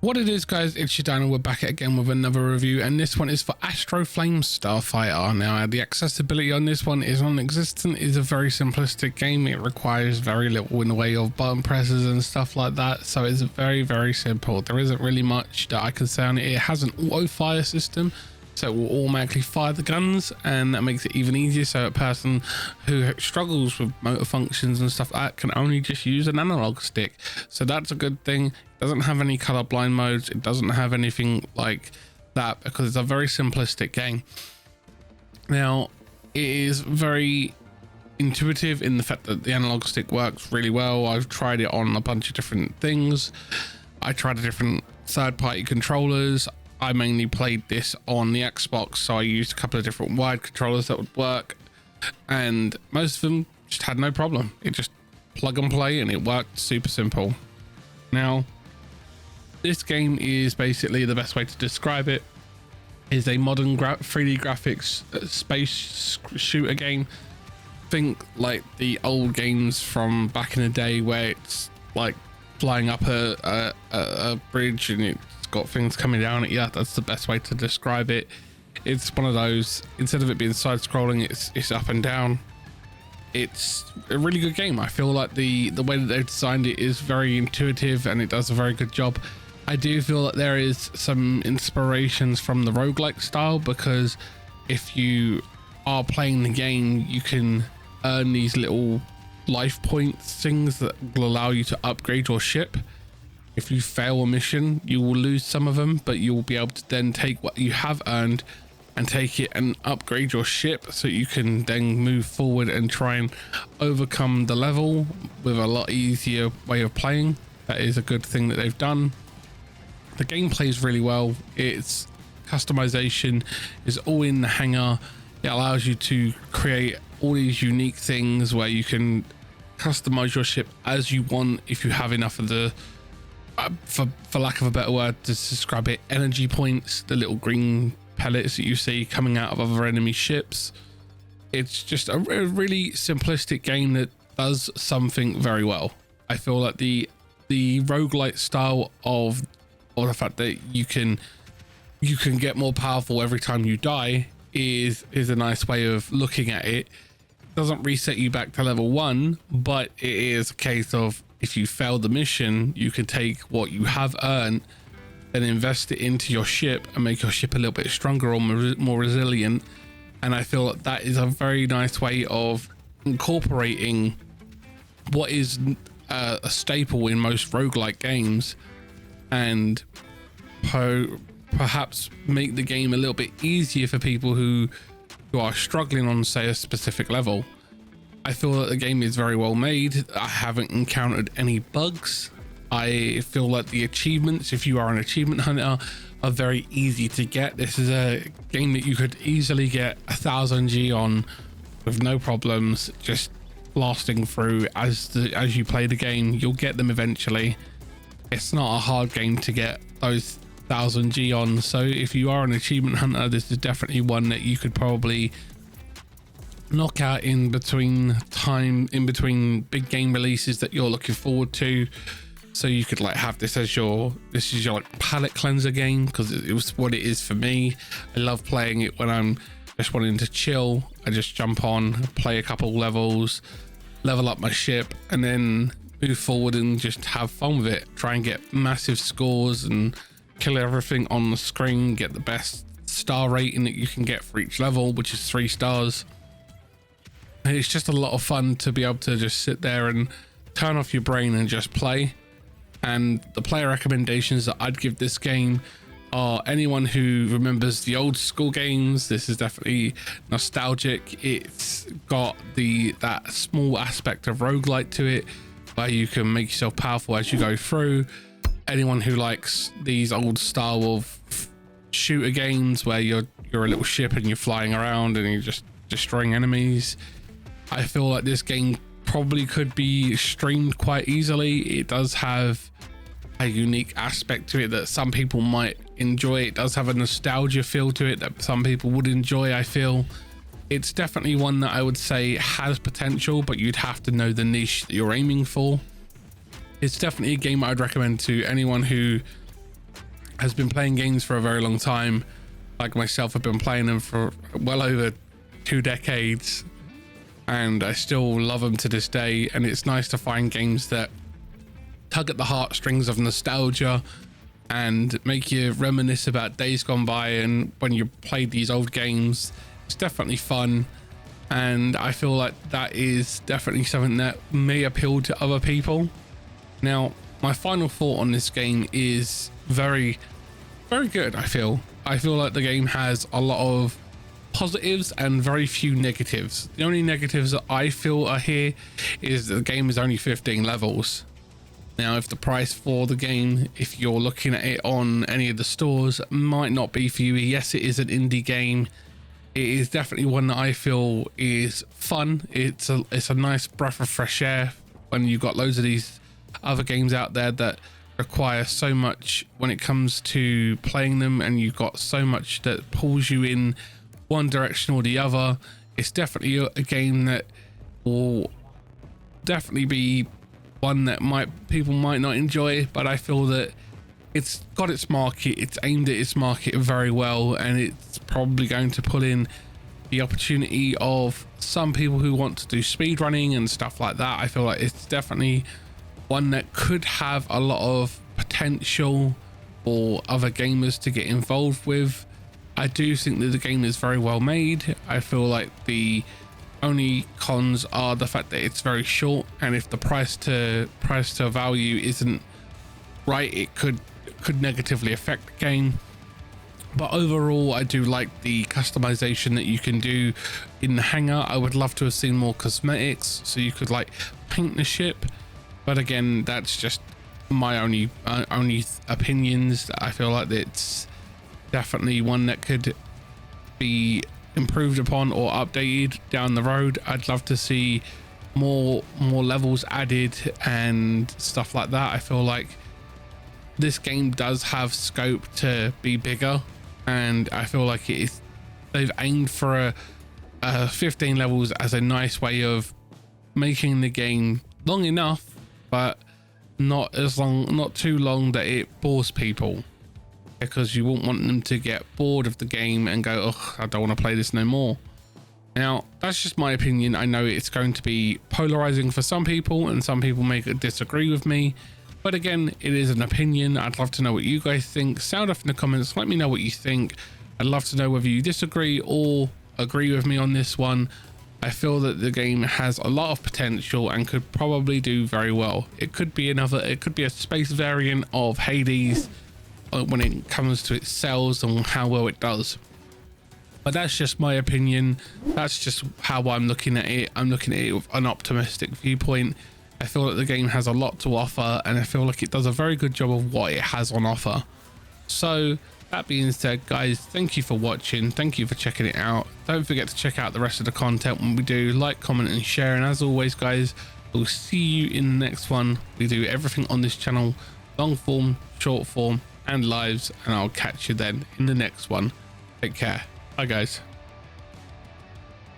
What it is, guys, it's your Dino. We're back again with another review, and this one is for Astro Starfighter. Now, the accessibility on this one is non-existent. It's a very simplistic game. It requires very little in the way of button presses and stuff like that, so it's very, very simple. There isn't really much that I can say on it. It has an auto fire system, so it will automatically fire the guns, and that makes it even easier. So a person who struggles with motor functions and stuff like that can only just use an analog stick. So that's a good thing. It doesn't have any colorblind modes. It doesn't have anything like that because it's a very simplistic game. Now, it is very intuitive in the fact that the analog stick works really well. I've tried it on a bunch of different things. I tried different third-party controllers. I mainly played this on the Xbox, so I used a couple of different wired controllers that would work, and most of them just had no problem. It just plug and play, and it worked super simple. Now, this game is basically, the best way to describe it is a modern 3D graphics space shooter game. Think like the old games from back in the day where it's like flying up a bridge and it's got things coming down at you. That's the best way to describe it. It's one of those, instead of it being side scrolling, it's up and down. It's a really good game. I feel like the way that they've designed it is very intuitive and it does a very good job. I do feel that there is some inspirations from the roguelike style, because if you are playing the game, you can earn these little life points things that will allow you to upgrade your ship. If you fail a mission, you will lose some of them, but you will be able to then take what you have earned and take it and upgrade your ship, so you can then move forward and try and overcome the level with a lot easier way of playing. That is a good thing that they've done. The game plays really well. Its customization is all in the hangar. It allows you to create all these unique things where you can customize your ship as you want if you have enough of the for lack of a better word to describe it, energy points, the little green pellets that you see coming out of other enemy ships. It's just a really simplistic game that does something very well. I feel like the roguelite style of the fact that you can get more powerful every time you die is a nice way of looking at it. It doesn't reset you back to level 1, but it is a case of, if you fail the mission, you can take what you have earned and invest it into your ship and make your ship a little bit stronger or more resilient. And I feel that is a very nice way of incorporating what is a staple in most roguelike games, and perhaps make the game a little bit easier for people who are struggling on, say, a specific level. I feel that the game is very well made. I haven't encountered any bugs. I feel like the achievements, if you are an achievement hunter, are very easy to get. This is a game that you could easily get 1000 G on with no problems, just blasting through as you play the game. You'll get them eventually. It's not a hard game to get those 1000 G on. So if you are an achievement hunter, this is definitely one that you could probably knock out in between big game releases that you're looking forward to. So you could like have this as your like palate cleanser game, because it was what it is for me. I love playing it when I'm just wanting to chill. I just jump on, play a couple levels, level up my ship, and then move forward and just have fun with it. Try and get massive scores and kill everything on the screen, get the best star rating that you can get for each level, which is 3 stars. It's just a lot of fun to be able to just sit there and turn off your brain and just play. And the player recommendations that I'd give this game are anyone who remembers the old school games. This is definitely nostalgic. It's got that small aspect of roguelite to it, where you can make yourself powerful as you go through. Anyone who likes these old style of shooter games where you're a little ship and you're flying around and you're just destroying enemies, I feel like this game probably could be streamed quite easily. It does have a unique aspect to it that some people might enjoy. It does have a nostalgia feel to it that some people would enjoy. I feel it's definitely one that I would say has potential, but you'd have to know the niche that you're aiming for. It's definitely a game I'd recommend to anyone who has been playing games for a very long time, like myself, I've been playing them for well over 2 decades, and I still love them to this day. And it's nice to find games that tug at the heartstrings of nostalgia and make you reminisce about days gone by, and when you played these old games. It's definitely fun, and I feel like that is definitely something that may appeal to other people. Now, my final thought on this game is very good. I feel like the game has a lot of positives and very few negatives. The only negatives that I feel are here is that the game is only 15 levels. Now, if the price for the game, if you're looking at it on any of the stores, might not be for you. Yes, it is an indie game. It is definitely one that I feel is fun. It's a nice breath of fresh air when you've got loads of these other games out there that require so much when it comes to playing them, and you've got so much that pulls you in one direction or the other. It's definitely a game that will definitely be one that people might not enjoy, but I feel that it's got its market, it's aimed at its market very well, and it's probably going to pull in the opportunity of some people who want to do speed running and stuff like that. I feel like it's definitely one that could have a lot of potential for other gamers to get involved with. I do think that the game is very well made. I feel like the only cons are the fact that it's very short, and if the price to value isn't right, it could negatively affect the game. But overall, I do like the customization that you can do in the hangar. I would love to have seen more cosmetics, so you could like paint the ship. But again, that's just my only opinions. I feel like it's definitely one that could be improved upon or updated down the road. I'd love to see more levels added and stuff like that. I feel like this game does have scope to be bigger, and I feel like they've aimed for a 15 levels as a nice way of making the game long enough, but not too long that it bores people, because you won't want them to get bored of the game and go, oh, I don't want to play this no more. Now, that's just my opinion. I know it's going to be polarizing for some people, and some people may disagree with me, but again, it is an opinion. I'd love to know what you guys think. Sound off in the comments, let me know what you think. I'd love to know whether you disagree or agree with me on this one. I feel that the game has a lot of potential and could probably do very well. It could be a space variant of Hades when it comes to its sales and how well it does. But that's just my opinion. That's just how I'm looking at it. I'm looking at it with an optimistic viewpoint. I feel that the game has a lot to offer, and I feel like it does a very good job of what it has on offer. So that being said, guys, thank you for watching. Thank you for checking it out. Don't forget to check out the rest of the content when we do. Like, comment and share, and as always, guys, we'll see you in the next one. We do everything on this channel, long form, short form, and lives, and I'll catch you then in the next one. Take care. Bye, guys.